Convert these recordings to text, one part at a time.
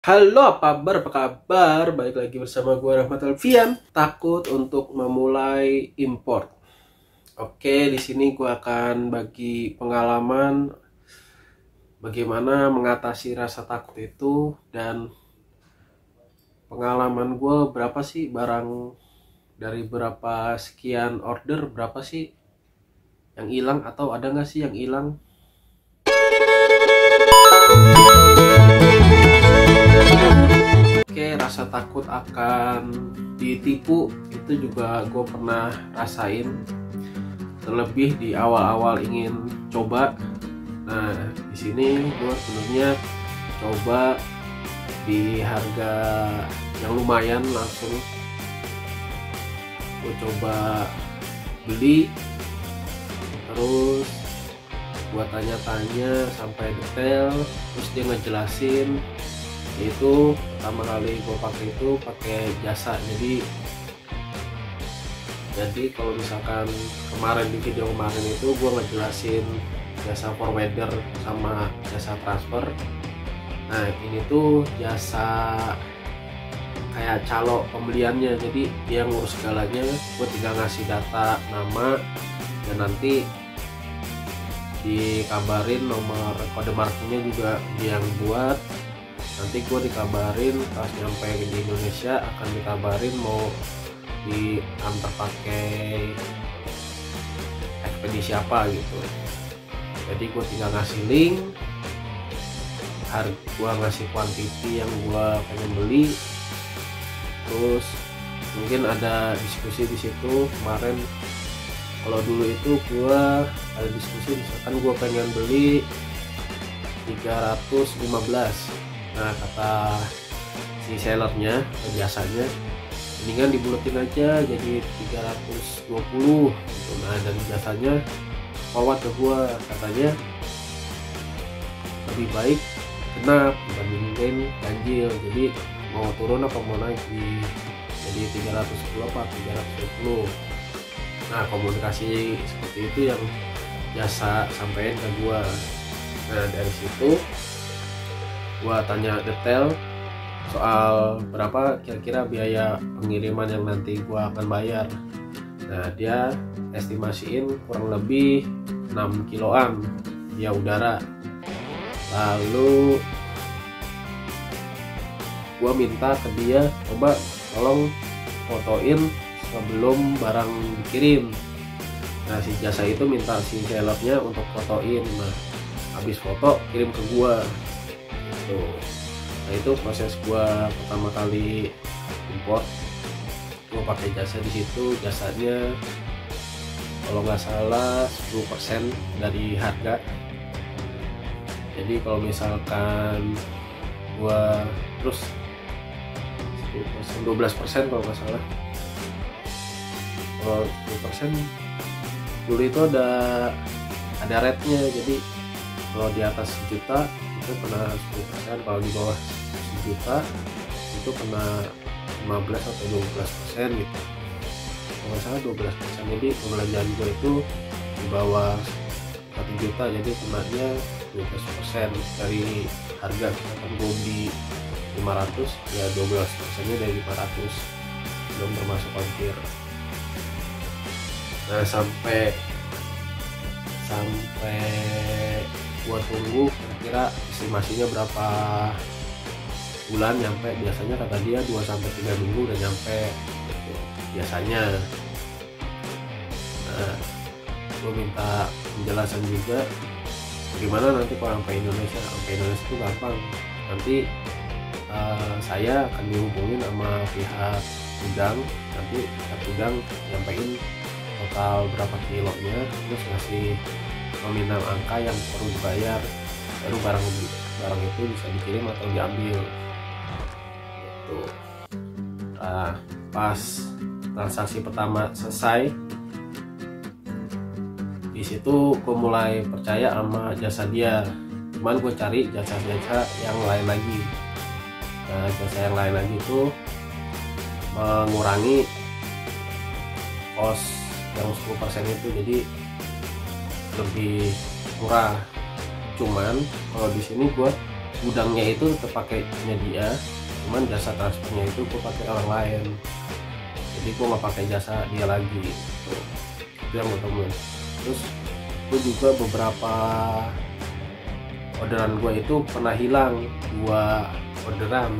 Halo, apa kabar? Balik lagi bersama gue Rahmat Alfian. Takut untuk memulai import. Oke, di sini gue akan bagi pengalaman bagaimana mengatasi rasa takut itu, dan pengalaman gue berapa sih barang dari berapa sekian order, berapa sih yang hilang, atau ada nggak sih yang hilang? Oke, rasa takut akan ditipu itu juga gue pernah rasain, terlebih di awal-awal ingin coba. Nah, di sini gue sebenarnya coba di harga yang lumayan, langsung gue coba beli, terus gue tanya-tanya sampai detail, terus dia ngejelasin. Itu pertama kali gue pakai itu pakai jasa. Jadi kalau misalkan kemarin di video kemarin itu gue ngejelasin jasa forwarder sama jasa transfer. Nah, ini tuh jasa kayak calo pembeliannya, jadi dia ngurus segalanya. Gue tinggal ngasih data, nama, dan nanti dikabarin nomor kode markingnya juga dia yang buat. Nanti gue dikabarin pas nyampe di Indonesia, akan dikabarin mau diantar pakai ekspedisi apa gitu. Jadi gue tinggal ngasih link, gue ngasih quantity yang gue pengen beli, terus mungkin ada diskusi di situ. Kemarin kalau dulu itu gue ada diskusi, misalkan gue pengen beli 315. Nah, kata si sellernya, jasanya, mendingan dibuletin aja jadi 320 gitu. Nah, dan jasanya forward ke gua, katanya lebih baik genap dibandingin ganjil. Jadi mau turun apa mau naik jadi 310 apa 320. Nah, komunikasi seperti itu yang jasa sampein ke gua. Nah, dari situ gua tanya detail soal berapa kira-kira biaya pengiriman yang nanti gua akan bayar. Nah, dia estimasiin kurang lebih 6 kiloan via udara. Lalu gua minta ke dia, coba tolong fotoin sebelum barang dikirim. Nah, si jasa itu minta si sellernya untuk fotoin. Nah, habis foto kirim ke gua. Nah, itu proses gua pertama kali import. Gua pakai jasa di situ. Jasanya kalau nggak salah 10% dari harga. Jadi kalau misalkan gua terus 10%, 12% kalau nggak salah. Kalau 10% dulu itu ada rate-nya. Jadi kalau di atas 1 juta itu kena 10%, kalau di bawah 1 juta itu kena 15 atau 12% gitu. Kalau nggak salah 12%. Jadi pembelanjaan gue itu di bawah 1 juta, jadi kenanya 12% dari harga. Misalkan gue beli 500, ya 12%-nya dari 500, belum termasuk ongkir. Nah, sampai gua tunggu kira-kira estimasinya berapa bulan nyampe. Biasanya kata dia 2-3 minggu udah nyampe gitu, biasanya. Nah, gua minta penjelasan juga bagaimana nanti kalau sampai Indonesia. Sampai Indonesia itu gampang, nanti saya akan dihubungin sama pihak gudang. Nanti pihak gudang nyampein total berapa kilonya, terus ngasih nominal angka yang perlu dibayar, baru barang itu bisa dikirim atau diambil gitu. Nah, pas transaksi pertama selesai, di situ gue mulai percaya sama jasa dia. Cuman gue cari jasa-jasa yang lain lagi. Nah, jasa yang lain lagi itu mengurangi cost yang 10% itu, jadi lebih murah. Cuman kalau di sini gue gudangnya itu tetap pakai dia, cuman jasa transfernya itu gue pakai orang lain, jadi gue nggak pakai jasa dia lagi gitu. Itu yang gue temuin. Terus gue juga beberapa orderan gue itu pernah hilang. Dua orderan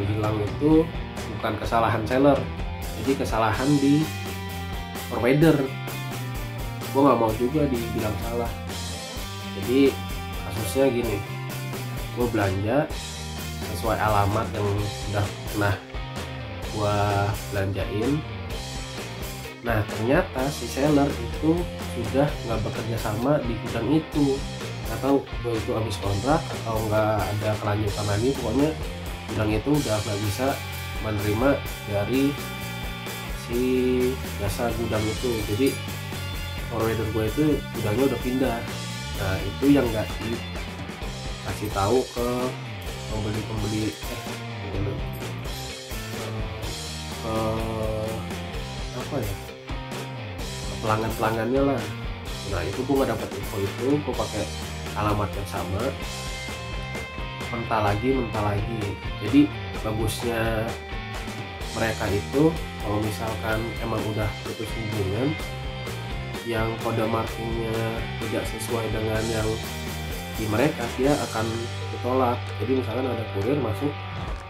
hilang itu bukan kesalahan seller, jadi kesalahan di provider. Gue nggak mau juga dibilang salah. Jadi kasusnya gini, gue belanja sesuai alamat yang udah pernah gue belanjain. Nah ternyata si seller itu sudah nggak bekerja sama di gudang itu, nggak tahu itu habis kontrak atau nggak ada kelanjutan lagi. Pokoknya gudang itu udah nggak bisa menerima dari si jasa gudang itu, jadi provider gue itu gudangnya udah pindah. Nah itu yang nggak dikasih tahu ke pembeli apa ya, pelanggannya lah. Nah itu gue nggak dapat info itu, gue pakai alamat yang sama, mentah lagi. Jadi bagusnya mereka itu kalau misalkan emang udah putus hubungan, yang kode markingnya tidak sesuai dengan yang di mereka, dia akan ditolak. Jadi misalkan ada kurir masuk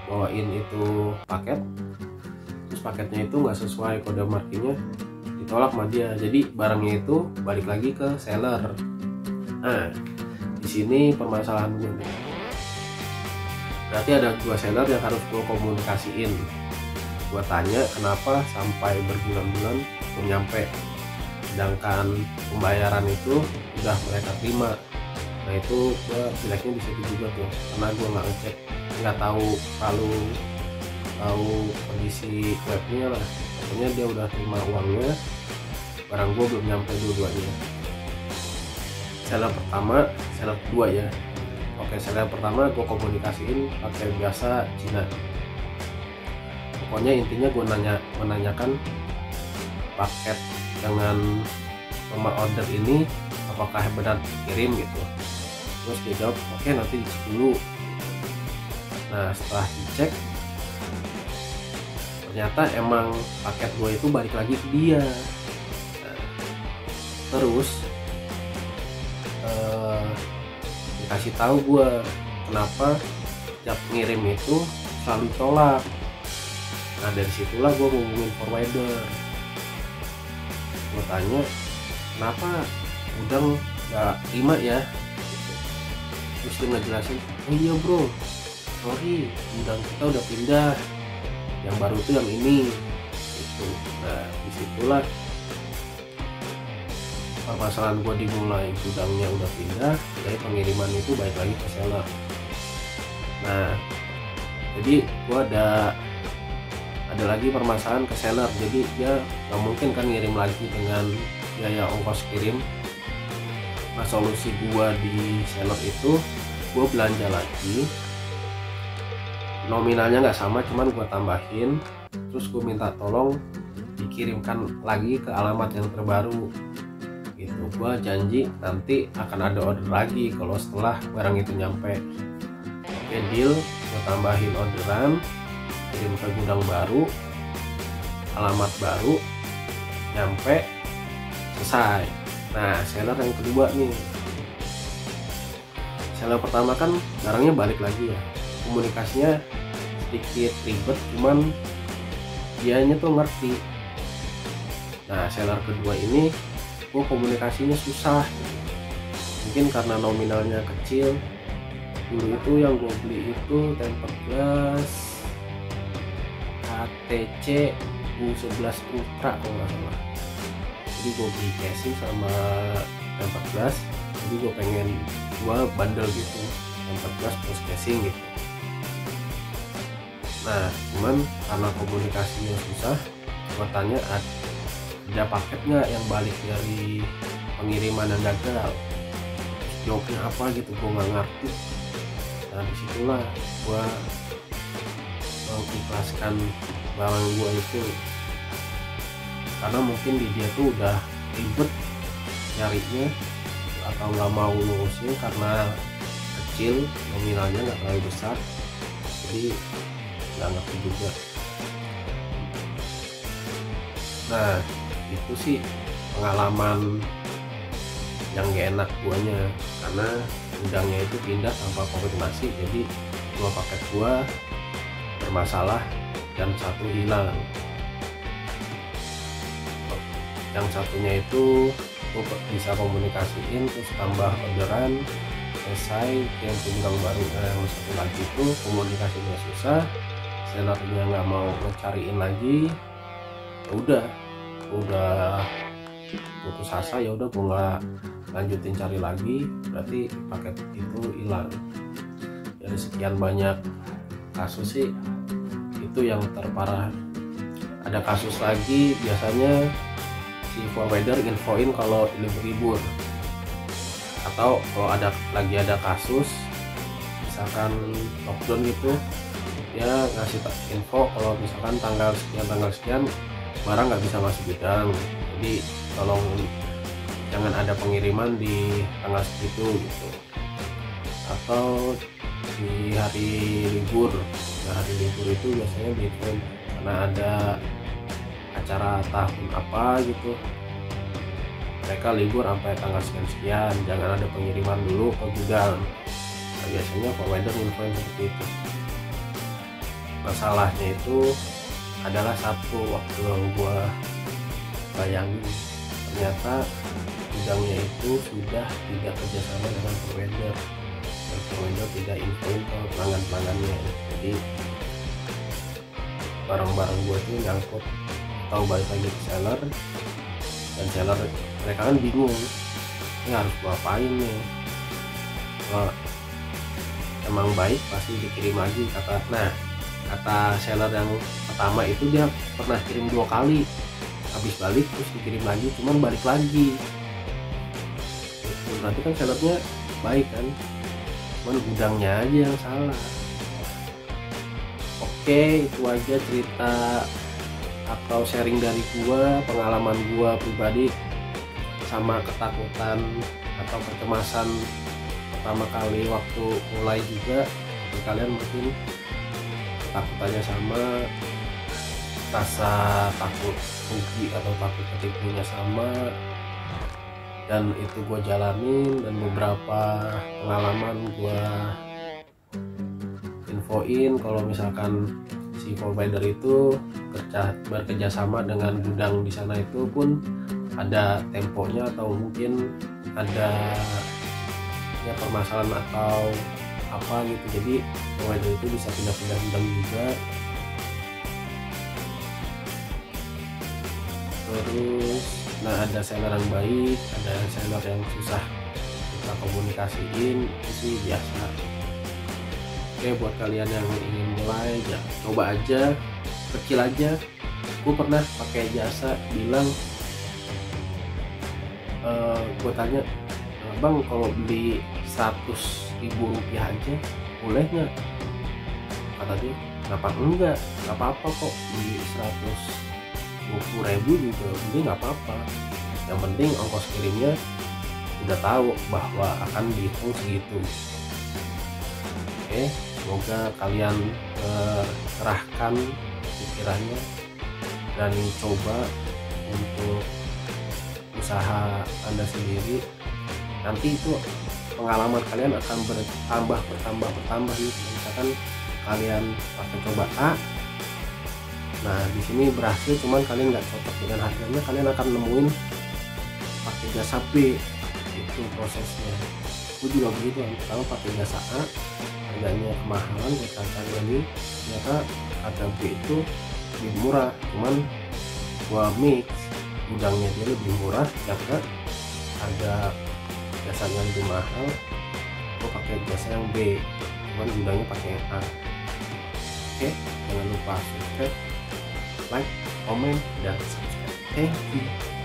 bawain itu paket, terus paketnya itu nggak sesuai kode markingnya, ditolak sama dia. Jadi barangnya itu balik lagi ke seller. Nah di sini permasalahan gue nih. Berarti ada dua seller yang harus gue komunikasiin. Gue tanya kenapa sampai berbulan-bulan belum nyampe, sedangkan pembayaran itu udah mereka terima. Nah itu gue jeleknya di situ juga tuh, karena gue nggak ngecek, nggak tahu kondisi webnya lah. Pokoknya dia udah terima uangnya, barang gue belum nyampe dua-duanya. Seller kedua ya. Oke, seller pertama gue komunikasiin pakai bahasa Cina. Pokoknya intinya gue menanyakan paket dengan nomor order ini apakah benar kirim gitu. Terus dia jawab oke, nanti dicek dulu. Nah setelah dicek ternyata emang paket gue itu balik lagi ke dia. Nah, terus dikasih tahu gue kenapa setiap ngirim itu selalu tolak. Nah dari situlah gue hubungin provider, gue tanya kenapa gudang nggak terima ya. Terus dia ngejelasin, oh iya bro, sorry gudang kita udah pindah, yang baru tuh yang ini gitu. Nah disitulah permasalahan gue dimulai. Gudangnya udah pindah, jadi pengiriman itu balik lagi ke seller. Nah jadi gue ada lagi permasalahan ke seller. Jadi dia nggak mungkin kan ngirim lagi dengan biaya ongkos kirim. Nah solusi gue di seller itu, gue belanja lagi, nominalnya nggak sama, cuman gue tambahin, terus gue minta tolong dikirimkan lagi ke alamat yang terbaru gitu. Gue janji nanti akan ada order lagi kalau setelah barang itu nyampe. Oke deal, gue tambahin orderan, kirim ke gudang baru, alamat baru, nyampe, selesai. Nah seller yang kedua nih, seller pertama kan barangnya balik lagi ya, komunikasinya sedikit ribet, cuman dianya tuh ngerti. Nah seller kedua ini gue komunikasinya susah, mungkin karena nominalnya kecil. Dulu itu yang gue beli itu tempered glass HTC U11 Ultra kalau nggak salah. Jadi gue beli casing sama tempered glass, jadi gue pengen bundle gitu, tempered glass plus casing gitu. Nah cuman karena komunikasinya susah, gue tanya ada paket nggak yang balik dari pengiriman yang gagal, jawabnya apa gitu, gue nggak ngerti. Nah disitulah gue mengikhlaskan barang gue itu, karena mungkin di dia tuh udah ribet nyarinya atau nggak mau ngurusnya karena kecil, nominalnya nggak terlalu besar, jadi nggak ngerti juga. Nah itu sih pengalaman yang gak enak guanya, karena gudangnya itu pindah tanpa konfirmasi, jadi 2 paket gua bermasalah dan 1 hilang. Yang satunya itu gua bisa komunikasiin, terus tambah orderan selesai, yang gudang baru. Yang satu lagi itu komunikasinya susah, sellernya nggak mau ngecariin lagi. Ya udah putus asa, ya udah gue nggak lanjutin cari lagi, berarti paket itu hilang. Dari sekian banyak kasus sih itu yang terparah. Ada kasus lagi, biasanya si forwarder infoin kalau libur, atau kalau lagi ada kasus misalkan lockdown gitu, dia ngasih info kalau misalkan tanggal sekian barang nggak bisa masuk gudang, jadi tolong jangan ada pengiriman di tanggal segitu gitu. Atau di hari libur, itu biasanya diinfoin karena ada acara tahun apa gitu, mereka libur sampai tanggal sekian, jangan ada pengiriman dulu ke gudang. Nah, biasanya provider infoin seperti itu. Masalahnya itu adalah satu, waktu gua bayangin ternyata gudangnya itu sudah tidak kerjasama dengan provider, dan provider tidak infoin ke pelanggan-pelanggannya. Jadi barang-barang gua itu nyangkut atau balik lagi ke seller, dan seller mereka kan bingung, ini harus gua apain nih. Kalau emang baik pasti dikirim lagi, kata seller yang pertama itu dia pernah kirim 2 kali, habis balik terus dikirim lagi, cuman balik lagi. Berarti kan sellernya baik kan, cuman gudangnya aja yang salah. Oke, itu aja cerita atau sharing dari gua, pengalaman gua pribadi sama ketakutan atau kecemasan pertama kali waktu mulai juga. Jadi kalian mungkin ketakutannya sama, rasa takut rugi atau takut ketipunya sama, dan itu gue jalanin, dan beberapa pengalaman gue infoin kalau misalkan si provider itu bekerja sama dengan gudang di sana itu pun ada temponya, atau mungkin ada ya permasalahan atau apa gitu, jadi provider itu bisa pindah-pindah gudang juga. Terus ada seller yang baik, ada seller yang susah kita komunikasiin, itu sih biasa. Oke, buat kalian yang ingin mulai, ya coba aja, kecil aja. Gue pernah pakai jasa, bilang gue tanya, bang kalau beli 100.000 rupiah aja boleh nggak? Kata dia, kenapa enggak, nggak apa-apa kok, beli 120.000 juga beli nggak apa-apa, yang penting ongkos kirimnya udah tahu bahwa akan dihitung segitu. Oke, semoga kalian kerahkan pikirannya dan coba untuk usaha Anda sendiri. Nanti itu pengalaman kalian akan bertambah gitu. Misalkan kalian pakai coba A, nah di sini berhasil, cuman kalian nggak cocok dengan harganya, kalian akan nemuin pakai jasa B. Itu prosesnya. Aku juga begitu, pertama pakai jasa A, harganya kemahalan, gue cari lagi, ternyata harga B itu lebih murah, cuman gua mix, gudangnya dia lebih murah karena harga jasanya lebih mahal, gue pakai jasa yang B, cuman gudangnya pakai yang A. Oke, jangan lupa subscribe, like, komen, dan subscribe. Thank you.